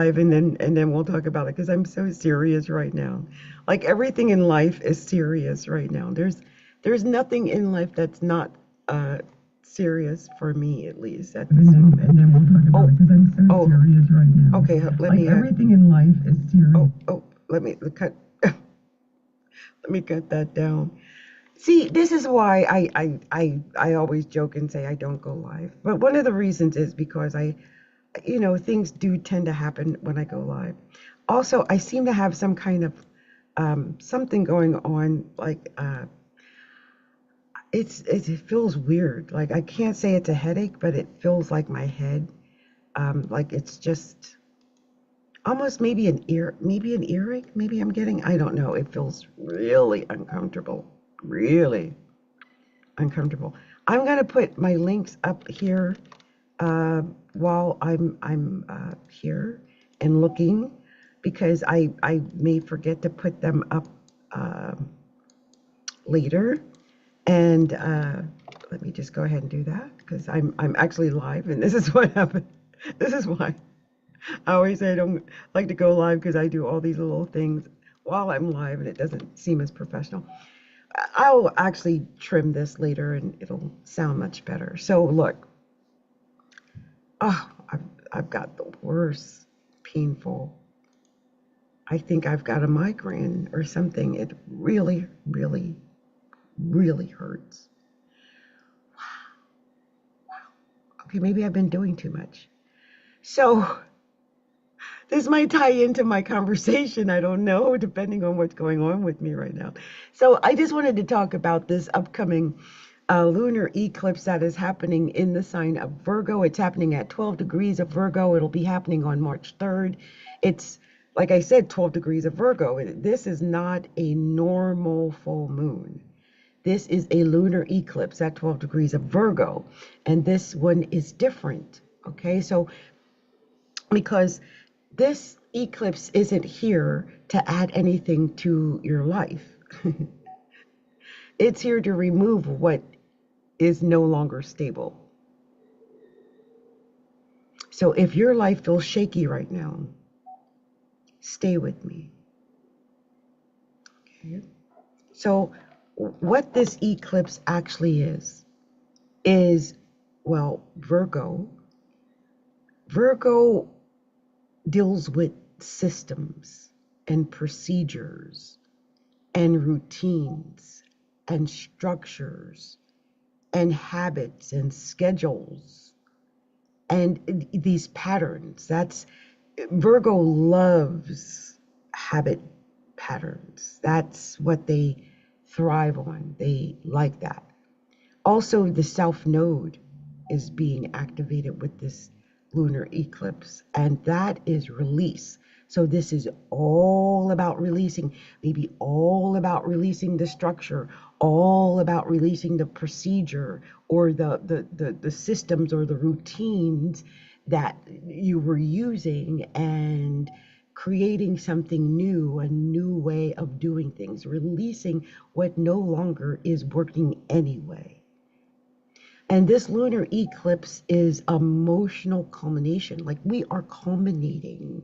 and then we'll talk about it because I'm so serious right now. Like everything in life is serious right now. There's nothing in life that's not uh serious for me at least at this moment. And then we'll talk about it because I'm so serious right now. Okay, let Like me everything in life is serious. let me cut let me cut that down. See, this is why I always joke and say I don't go live. But one of the reasons is because things do tend to happen when I go live. Also, I seem to have some kind of something going on. Like it feels weird. Like I can't say it's a headache, but it feels like my head. Like it's just almost maybe an earache. Maybe I'm getting. I don't know. It feels really uncomfortable. Really uncomfortable. I'm gonna put my links up here while I'm here and looking because I may forget to put them up uh, later. And let me just go ahead and do that because I'm actually live, and this is what happened. This is why I always say I don't like to go live because I do all these little things while I'm live, and it doesn't seem as professional. I'll actually trim this later, and it'll sound much better. So look, oh, I've got the worst painful. I think I've got a migraine or something. It really, really, really hurts. Okay, maybe I've been doing too much. So this might tie into my conversation. I don't know, depending on what's going on with me right now. So I just wanted to talk about this upcoming lunar eclipse that is happening in the sign of Virgo. It's happening at 12 degrees of Virgo. It'll be happening on March 3rd. It's, like I said, 12 degrees of Virgo. This is not a normal full moon. This is a lunar eclipse at 12 degrees of Virgo. And this one is different. Okay, so because this eclipse isn't here to add anything to your life. It's here to remove what is no longer stable. So if your life feels shaky right now, stay with me. Okay. So what this eclipse actually is, well, Virgo deals with systems and procedures and routines and structures and habits and schedules and these patterns. That's Virgo loves habit patterns. That's what they thrive on. They like that. Also, the South Node is being activated with this lunar eclipse, and that is release. So this is all about releasing, maybe all about releasing the structure, all about releasing the procedure or the systems or the routines that you were using and creating something new, a new way of doing things, releasing what no longer is working anyway. And this lunar eclipse is emotional culmination. Like we are culminating.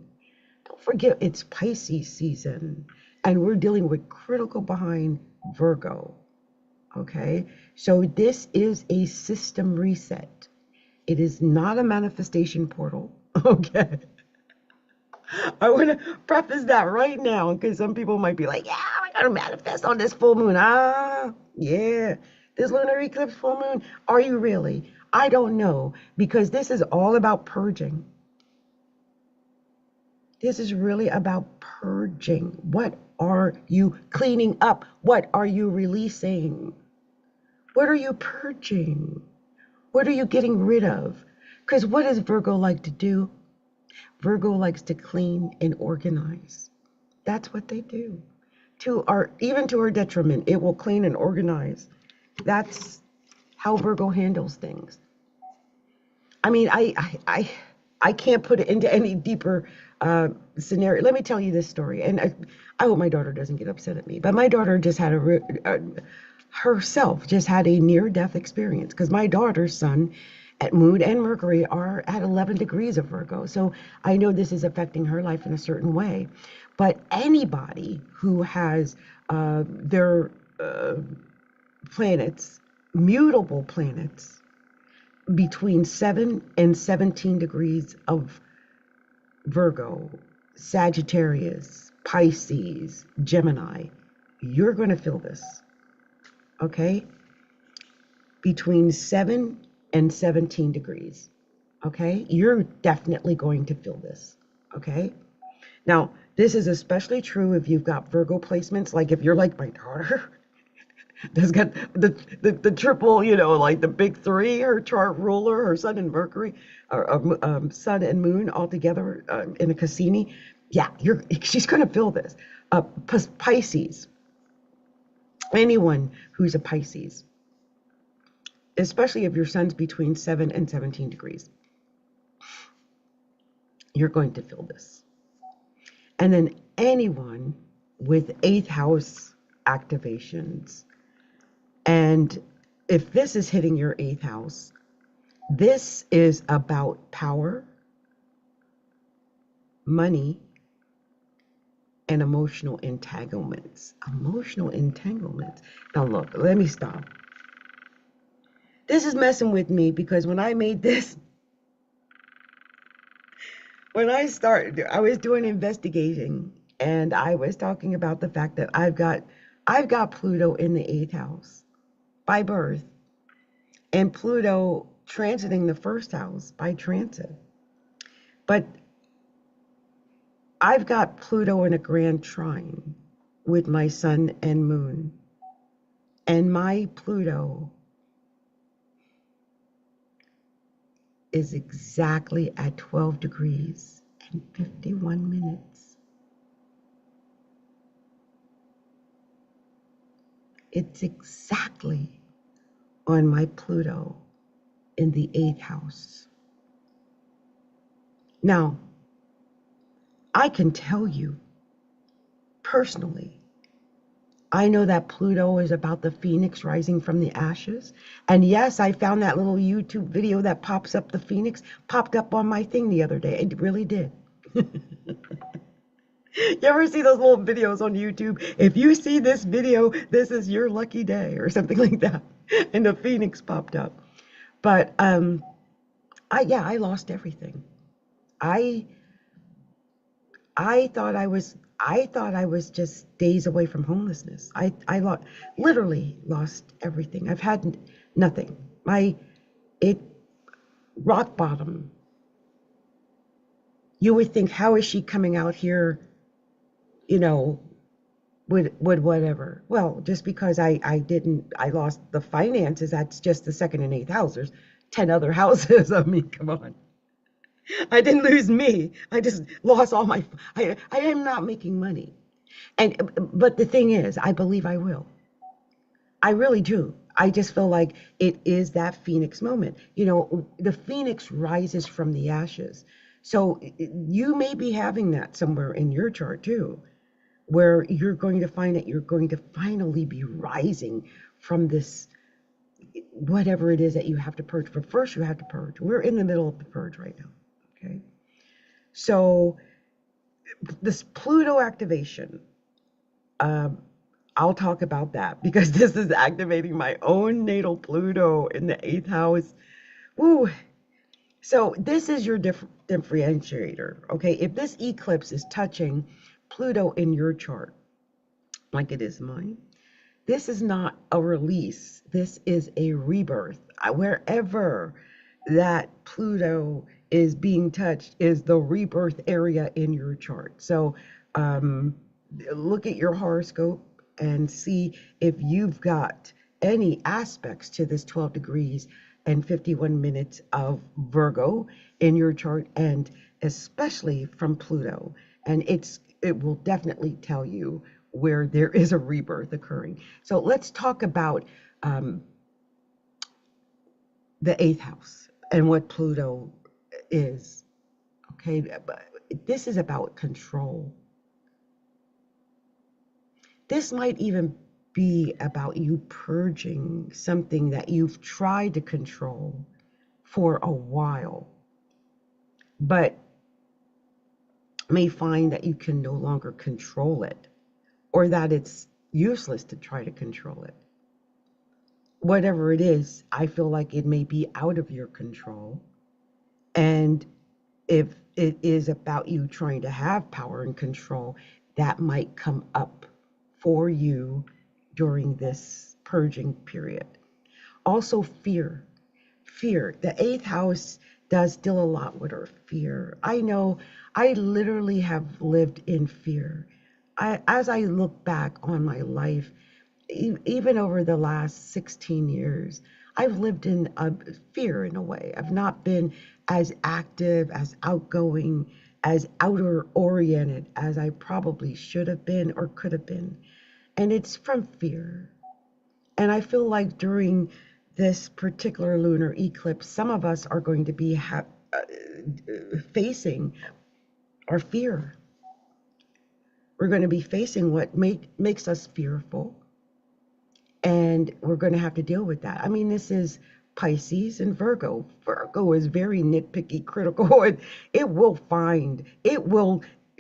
Don't forget it's Pisces season and we're dealing with critical behind Virgo. Okay. So this is a system reset. It is not a manifestation portal. Okay. I want to preface that right now because some people might be like, yeah, I got to manifest on this full moon. Yeah. This lunar eclipse full moon. Are you really? I don't know because this is all about purging. This is really about purging. What are you cleaning up? What are you releasing? What are you purging? What are you getting rid of? Because what does Virgo like to do? Virgo likes to clean and organize. That's what they do. Even to our detriment, it will clean and organize. That's how Virgo handles things. I mean, I can't put it into any deeper scenario. Let me tell you this story, and I hope my daughter doesn't get upset at me. But my daughter just had herself just had a near-death experience because my daughter's son At Moon and Mercury are at 11 degrees of Virgo. So I know this is affecting her life in a certain way. But anybody who has their planets, mutable planets, between 7 and 17 degrees of Virgo, Sagittarius, Pisces, Gemini, you're going to feel this, okay? Between 7 and 17 degrees, okay? You're definitely going to feel this, okay? Now, this is especially true if you've got Virgo placements, like if you're like my daughter, that's got the triple, like the big three, her chart ruler, her sun and Mercury, or sun and moon all together in a Cassini. Yeah, she's going to feel this. Pisces, anyone who's a Pisces, especially if your sun's between 7 and 17 degrees, you're going to feel this. And then anyone with 8th house activations, and if this is hitting your 8th house, this is about power, money, and emotional entanglements. Emotional entanglements. Now look, let me stop. This is messing with me because when I made this, when I started, I was doing investigating and I was talking about the fact that I've got Pluto in the 8th house by birth, and Pluto transiting the 1st house by transit. But I've got Pluto in a grand trine with my sun and moon. And my Pluto is exactly at 12 degrees and 51 minutes. It's exactly on my Pluto in the 8th house. Now, I can tell you personally, I know that Pluto is about the phoenix rising from the ashes. And yes, I found that little YouTube video that pops up, the phoenix popped up on my thing the other day. It really did. You ever see those little videos on YouTube? If you see this video, this is your lucky day or something like that. And the phoenix popped up. But I lost everything. I thought I was just days away from homelessness. I literally lost everything. I've had nothing. It rock bottom. You would think, how is she coming out here, you know, with whatever? Well, just because I lost the finances, that's just the 2nd and 8th house. There's 10 other houses. I mean, come on. I didn't lose me. I just lost all I am not making money. But the thing is, I believe I will. I really do. I just feel like it is that phoenix moment. The phoenix rises from the ashes. So you may be having that somewhere in your chart too, where you're going to find that you're going to finally be rising from this, whatever it is that you have to purge. But first you have to purge. We're in the middle of the purge right now. Okay. So this Pluto activation, I'll talk about that because this is activating my own natal Pluto in the 8th house. Woo. So this is your differentiator, okay? If this eclipse is touching Pluto in your chart, like it is mine, this is not a release. This is a rebirth. Wherever that Pluto is being touched is the rebirth area in your chart. So look at your horoscope and see if you've got any aspects to this 12 degrees and 51 minutes of Virgo in your chart, and especially from Pluto. And it will definitely tell you where there is a rebirth occurring. So let's talk about the 8th house and what Pluto is. Okay, but this is about control. This might even be about you purging something that you've tried to control for a while, but may find that you can no longer control it, or that it's useless to try to control it. Whatever it is, I feel like it may be out of your control. And if it is about you trying to have power and control, that might come up for you during this purging period. Also, fear. Fear. The eighth house does deal a lot with our fear. I know I literally have lived in fear. As I look back on my life, even over the last 16 years, I've lived in fear in a way. I've not been as active, as outgoing, as outer oriented as I probably should have been or could have been. And it's from fear. And I feel like during this particular lunar eclipse, some of us are going to be facing our fear. We're going to be facing what makes us fearful, and we're going to have to deal with that. I mean, this is Pisces and Virgo. Virgo is very nitpicky, critical, and it will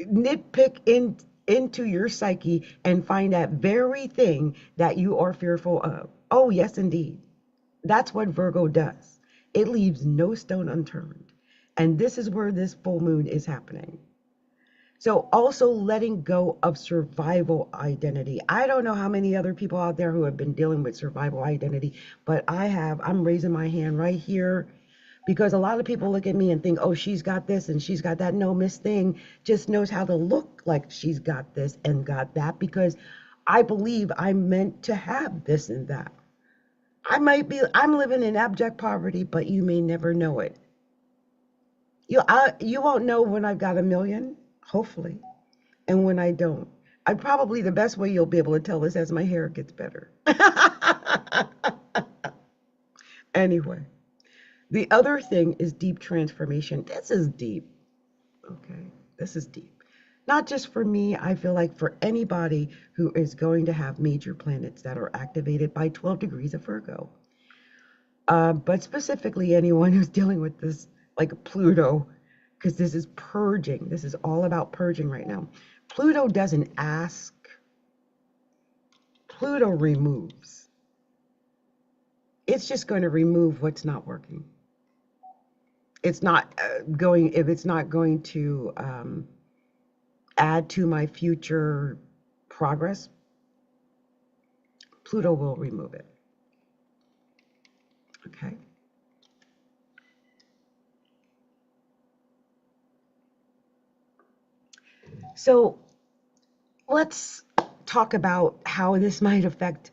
nitpick into your psyche and find that very thing that you are fearful of. Oh, yes, indeed. That's what Virgo does. It leaves no stone unturned. And this is where this full moon is happening. So also letting go of survival identity. I don't know how many other people out there who have been dealing with survival identity, but I have. I'm raising my hand right here because a lot of people look at me and think, oh, she's got this and she's got that. No, Miss Thing just knows how to look like she's got this and got that because I believe I'm meant to have this and that. I'm living in abject poverty, but you may never know it. You won't know when I've got a million, hopefully, and when I don't. The best way you'll be able to tell is as my hair gets better. Anyway, the other thing is deep transformation. This is deep, okay? This is deep. Not just for me, I feel like for anybody who is going to have major planets that are activated by 12 degrees of Virgo. But specifically anyone who's dealing with this, like Pluto, because this is purging. This is all about purging right now. Pluto doesn't ask. Pluto removes. It's just going to remove what's not working. It's not if it's not going to add to my future progress, Pluto will remove it. Okay. So let's talk about how this might affect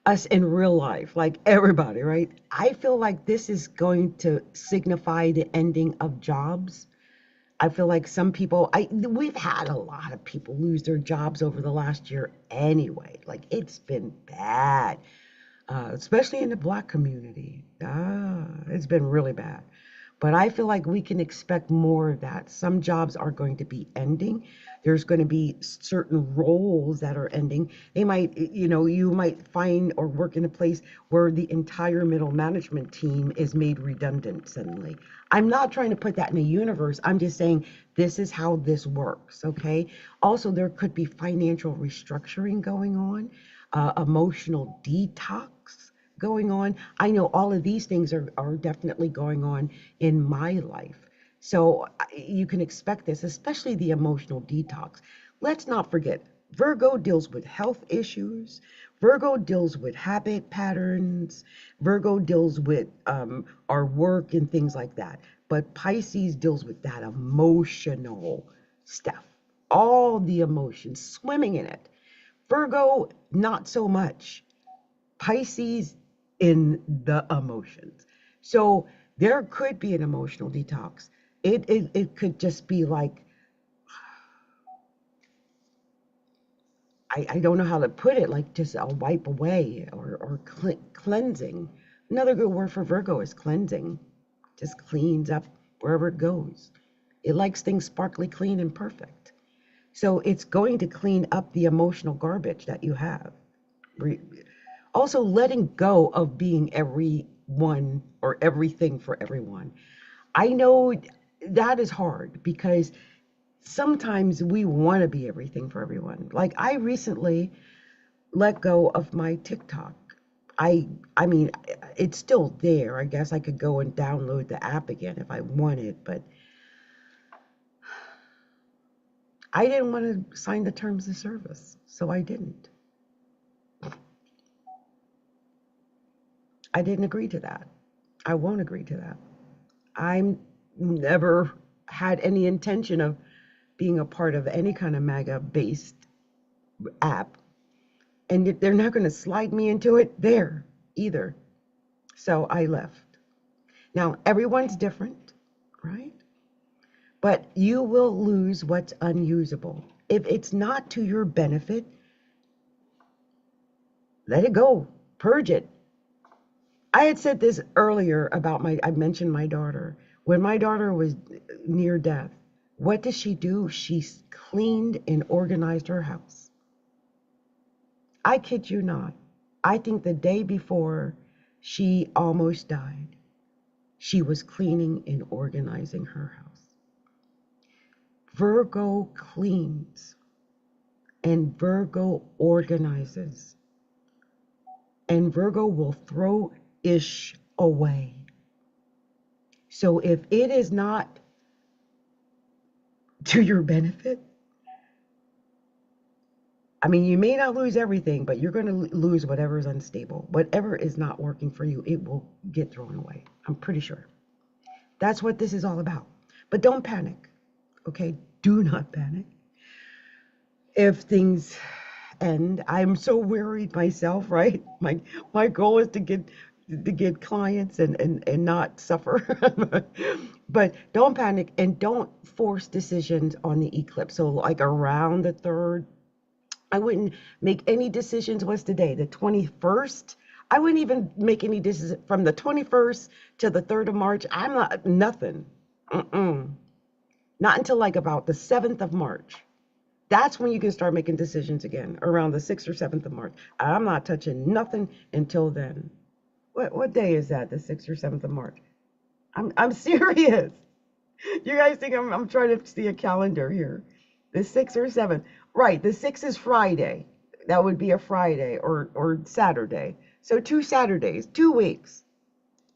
us in real life, like everybody, right? I feel like this is going to signify the ending of jobs. I feel like some people, we've had a lot of people lose their jobs over the last year anyway. Like it's been bad, especially in the Black community. It's been really bad. But I feel like we can expect more of that. Some jobs are going to be ending. There's going to be certain roles that are ending. They might, you might find or work in a place where the entire middle management team is made redundant suddenly. I'm not trying to put that in the universe. I'm just saying this is how this works, okay? Also, there could be financial restructuring going on, emotional detox going on. I know all of these things are definitely going on in my life. So you can expect this, especially the emotional detox. Let's not forget, Virgo deals with health issues. Virgo deals with habit patterns. Virgo deals with our work and things like that. But Pisces deals with that emotional stuff, all the emotions, swimming in it. Virgo, not so much. Pisces in the emotions. So there could be an emotional detox. It could just be like, I don't know how to put it, like just a wipe away or cleansing. Another good word for Virgo is cleansing. Just cleans up wherever it goes. It likes things sparkly, clean, and perfect. So it's going to clean up the emotional garbage that you have. Also letting go of being everyone or everything for everyone. I know that is hard because sometimes we want to be everything for everyone. Like I recently let go of my TikTok. I mean, it's still there. I guess I could go and download the app again if I wanted, but I didn't want to sign the terms of service, so I didn't. I didn't agree to that. I won't agree to that. I'm never had any intention of being a part of any kind of MAGA based app. And if they're not going to slide me into it there either. So I left. Now, everyone's different, right? But you will lose what's unusable. If it's not to your benefit, let it go. Purge it. I had said this earlier about I mentioned my daughter. When my daughter was near death, what did she do? She cleaned and organized her house. I kid you not. I think the day before she almost died, she was cleaning and organizing her house. Virgo cleans and Virgo organizes, and Virgo will throw ish away. So if it is not to your benefit, I mean, you may not lose everything, but you're going to lose whatever is unstable. Whatever is not working for you, it will get thrown away. I'm pretty sure. That's what this is all about. But don't panic, okay? Do not panic. If things end, I'm so worried myself, right? My goal is to get clients and not suffer. But don't panic and don't force decisions on the eclipse. So like around the 3rd, I wouldn't make any decisions. What's today? The 21st? I wouldn't even make any decisions from the 21st to the 3rd of March. I'm not, nothing. Not until like about the 7th of March. That's when you can start making decisions again, around the 6th or 7th of March. I'm not touching nothing until then. What day is that? The 6th or 7th of March? I'm serious. You guys think I'm trying to see a calendar here. The 6th or 7th. Right, the 6th is Friday. That would be a Friday or Saturday. So 2 Saturdays, 2 weeks.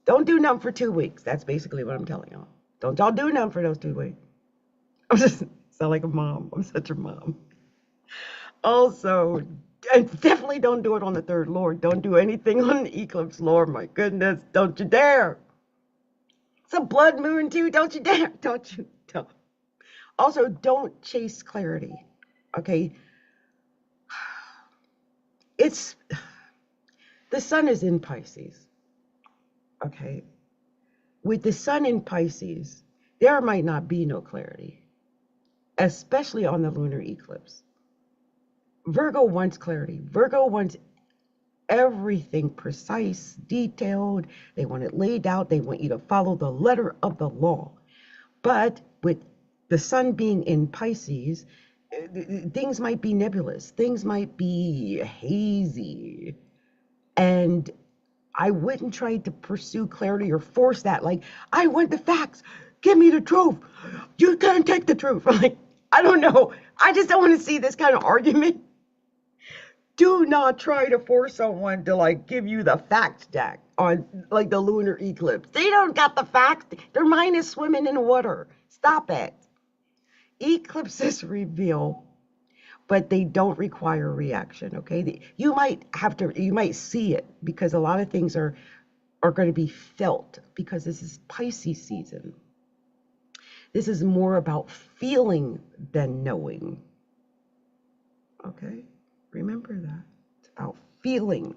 Don't do nothing for 2 weeks. That's basically what I'm telling y'all. Don't y'all do nothing for those 2 weeks. I'm just sound like a mom. I'm such a mom. Also, and definitely don't do it on the 3rd, Lord. Don't do anything on the eclipse, Lord. My goodness, don't you dare. It's a blood moon too. Don't you dare. Don't. Also, don't chase clarity. Okay. It's the sun is in Pisces. Okay. With the sun in Pisces, there might not be no clarity, especially on the lunar eclipse. Virgo wants clarity. Virgo wants everything precise, detailed. They want it laid out. They want you to follow the letter of the law. But with the sun being in Pisces, things might be nebulous. Things might be hazy. And I wouldn't try to pursue clarity or force that. Like, I want the facts. Give me the truth. You can't take the truth. Like, I don't know. I just don't want to see this kind of argument. Do not try to force someone to like give you the fact stack on like the lunar eclipse. They don't got the facts. Their mind is swimming in water. Stop it. Eclipses reveal, but they don't require reaction. Okay, you might see it because a lot of things are going to be felt because this is Pisces season. This is more about feeling than knowing. Okay. Remember that. It's about feeling.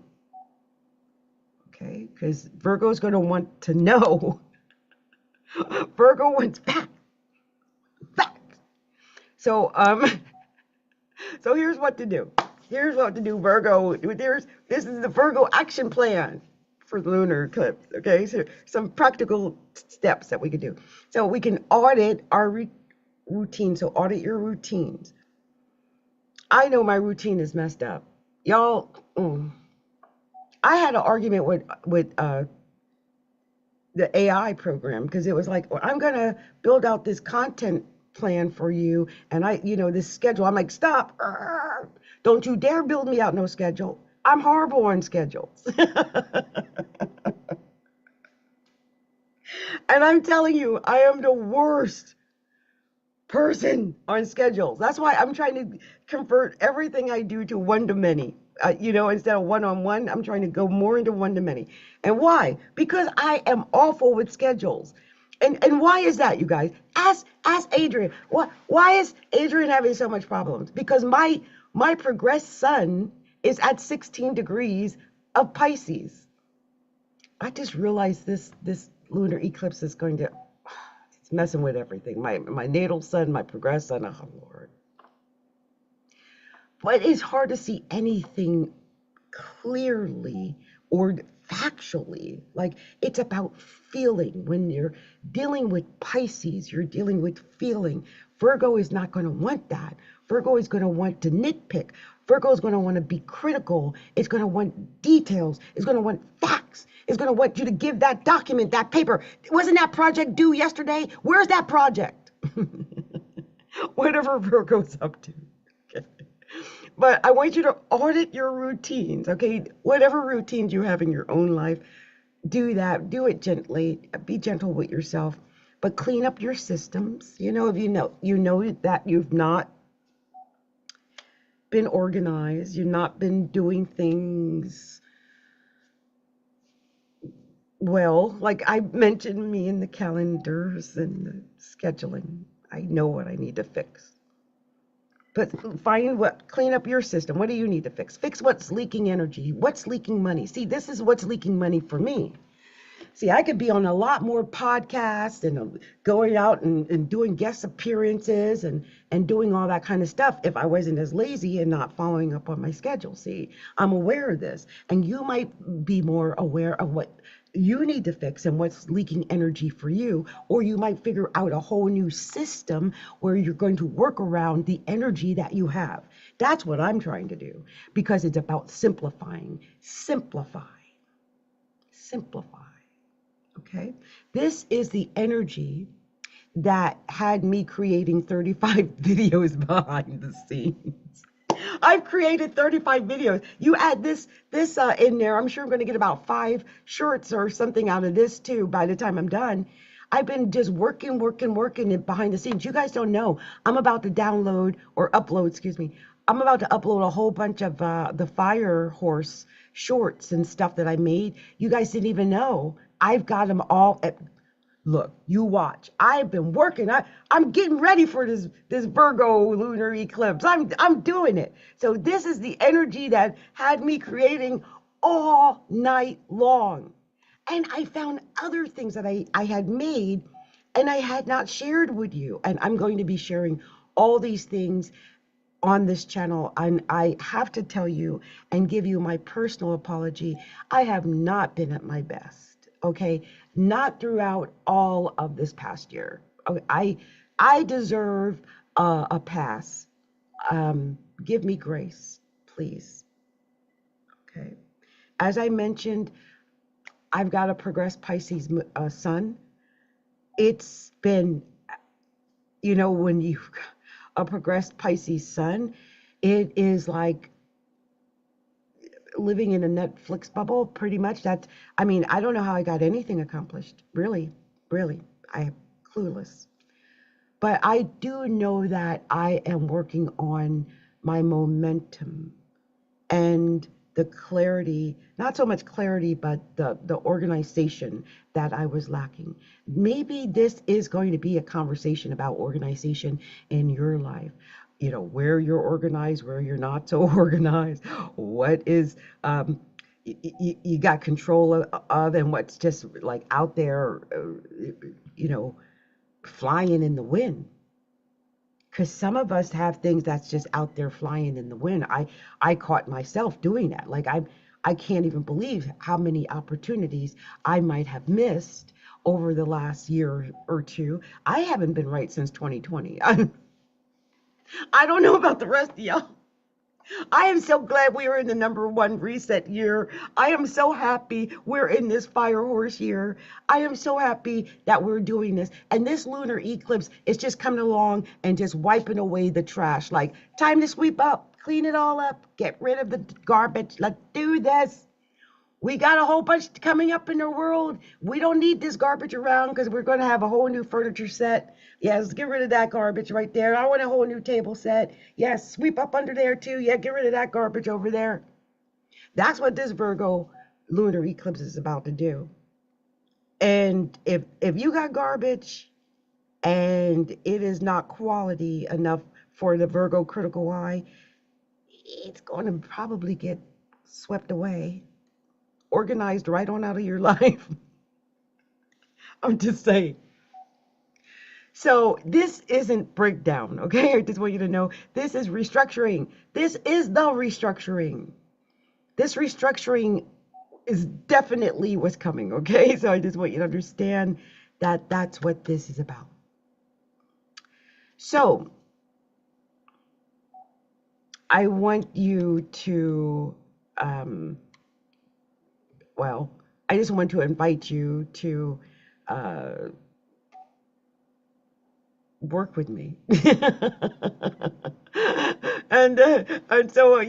Okay? Because Virgo is going to want to know. Virgo wants facts. Facts. So, so here's what to do. Here's what to do, Virgo. This is the Virgo action plan for the lunar eclipse. Okay? So some practical steps that we could do. So we can audit our routine. So audit your routines. I know my routine is messed up. Y'all, I had an argument with the AI program, because it was like, well, I'm going to build out this content plan for you. And this schedule, I'm like, stop. Don't you dare build me out no schedule. I'm horrible on schedules. And I'm telling you, I am the worst person on schedules. That's why I'm trying to convert everything I do to one to many. Instead of one-on-one, I'm trying to go more into one to many. And why? Because I am awful with schedules. And why is that, you guys? Ask Adrian. Why is Adrian having so much problems? Because my progressed sun is at 16 degrees of Pisces. I just realized this lunar eclipse is going to, it's messing with everything. My natal sun, my progressed sun, oh Lord. But it's hard to see anything clearly or factually. Like, it's about feeling. When you're dealing with Pisces, you're dealing with feeling. Virgo is not going to want that. Virgo is going to want to nitpick. Virgo is going to want to be critical. It's going to want details. It's going to want facts. It's going to want you to give that document, that paper. Wasn't that project due yesterday? Where's that project? Whatever Virgo's up to. Okay. But I want you to audit your routines, okay? Whatever routines you have in your own life, do that. Do it gently. Be gentle with yourself. But clean up your systems. If you know that you've not been organized, you've not been doing things well. Like I mentioned, me and the calendars and the scheduling. I know what I need to fix. But clean up your system. What do you need to fix? Fix what's leaking energy. What's leaking money? See, this is what's leaking money for me. See, I could be on a lot more podcasts and going out and doing guest appearances and doing all that kind of stuff if I wasn't as lazy and not following up on my schedule. See, I'm aware of this. And you might be more aware of what you need to fix and what's leaking energy for you. Or you might figure out a whole new system where you're going to work around the energy that you have. That's what I'm trying to do, because it's about simplifying. Simplify. Okay, this is the energy that had me creating 35 videos behind the scenes. I've created 35 videos. You add this in there, I'm sure I'm going to get about 5 shorts or something out of this too by the time I'm done. I've been just working it behind the scenes. You guys don't know. I'm about to upload I'm about to upload a whole bunch of the Fire Horse shorts and stuff that I made. You guys didn't even know. I've got them all. Look, you watch. I've been working. I'm getting ready for this Virgo lunar eclipse. I'm doing it. So this is the energy that had me creating all night long. And I found other things that I had made and I had not shared with you. And I'm going to be sharing all these things on this channel. And I have to tell you and give you my personal apology. I have not been at my best, okay? Not throughout all of this past year. I deserve a pass. Give me grace, please, okay? As I mentioned, I've got a progressed Pisces sun. It's been, when you a progressed Pisces sun, it is like living in a Netflix bubble, pretty much. I don't know how I got anything accomplished. Really, I'm clueless. But I do know that I am working on my momentum and the clarity, not so much clarity, but the organization that I was lacking. Maybe this is going to be a conversation about organization in your life. Where you're organized, where you're not so organized, what is you got control of, and what's just like out there, flying in the wind. Because some of us have things that's just out there flying in the wind. I caught myself doing that. Like I can't even believe how many opportunities I might have missed over the last year or two. I haven't been right since 2020. I don't know about the rest of y'all, I am so glad we are in the #1 reset year. I am so happy we're in this fire horse year. I am so happy that we're doing this. And this lunar eclipse is just coming along and just wiping away the trash. Like, time to sweep up, clean it all up, get rid of the garbage. Let's do this. We got a whole bunch coming up in the world. We don't need this garbage around because we're going to have a whole new furniture set. Yes, get rid of that garbage right there. I want a whole new table set. Yes, sweep up under there too. Yeah, get rid of that garbage over there. That's what this Virgo lunar eclipse is about to do. And if you got garbage and it is not quality enough for the Virgo critical eye, it's going to probably get swept away, organized right on out of your life. I'm just saying. So this isn't breakdown, okay? I just want you to know this is restructuring. This is the restructuring. This restructuring is definitely what's coming, okay? So I just want you to understand that that's what this is about. So I want you to, well, I just want to invite you to work with me. And so,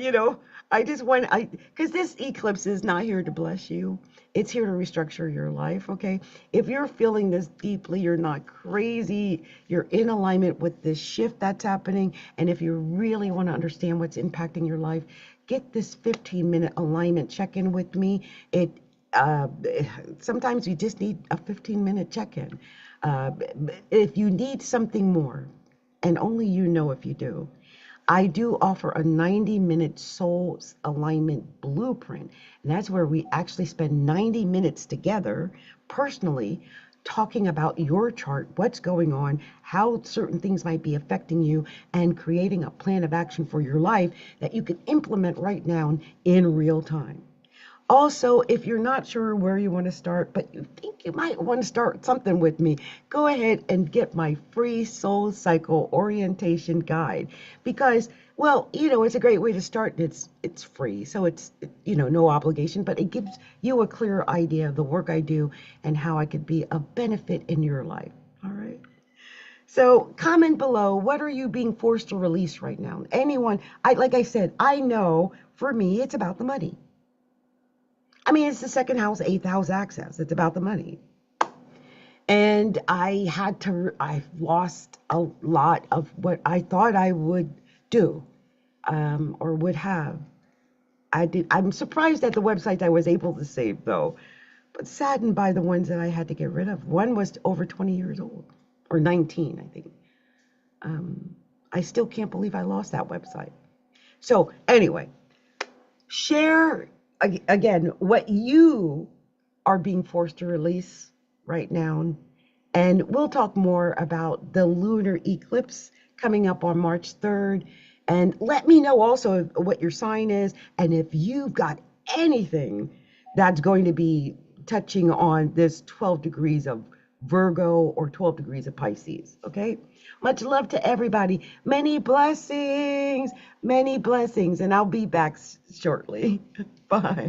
I just want, because this eclipse is not here to bless you. It's here to restructure your life, okay? If you're feeling this deeply, you're not crazy, you're in alignment with this shift that's happening, and if you really want to understand what's impacting your life, get this 15-minute alignment check-in with me. Sometimes you just need a 15-minute check-in. If you need something more, and only you know if you do, I do offer a 90-minute soul alignment blueprint. And that's where we actually spend 90 minutes together personally talking about your chart, what's going on, how certain things might be affecting you, and creating a plan of action for your life that you can implement right now in real time. Also, if you're not sure where you want to start, but you think you might want to start something with me, go ahead and get my free soul cycle orientation guide, because, well, it's a great way to start. It's free, so it's no obligation, but it gives you a clear idea of the work I do and how I could be a benefit in your life. All right. So comment below, what are you being forced to release right now? Anyone, like I said, I know for me it's about the money. I mean, it's the second house, 8th house access. It's about the money. And I've lost a lot of what I thought I would do, or would have. I'm surprised at the websites I was able to save, though, but saddened by the ones that I had to get rid of. One was over 20 years old, or 19, I think. I still can't believe I lost that website. So anyway, share again what you are being forced to release right now, and we'll talk more about the lunar eclipse coming up on March 3rd. And let me know also what your sign is, and if you've got anything that's going to be touching on this 12 degrees of Virgo or 12 degrees of Pisces. Okay, much love to everybody. Many blessings, and I'll be back shortly. Bye.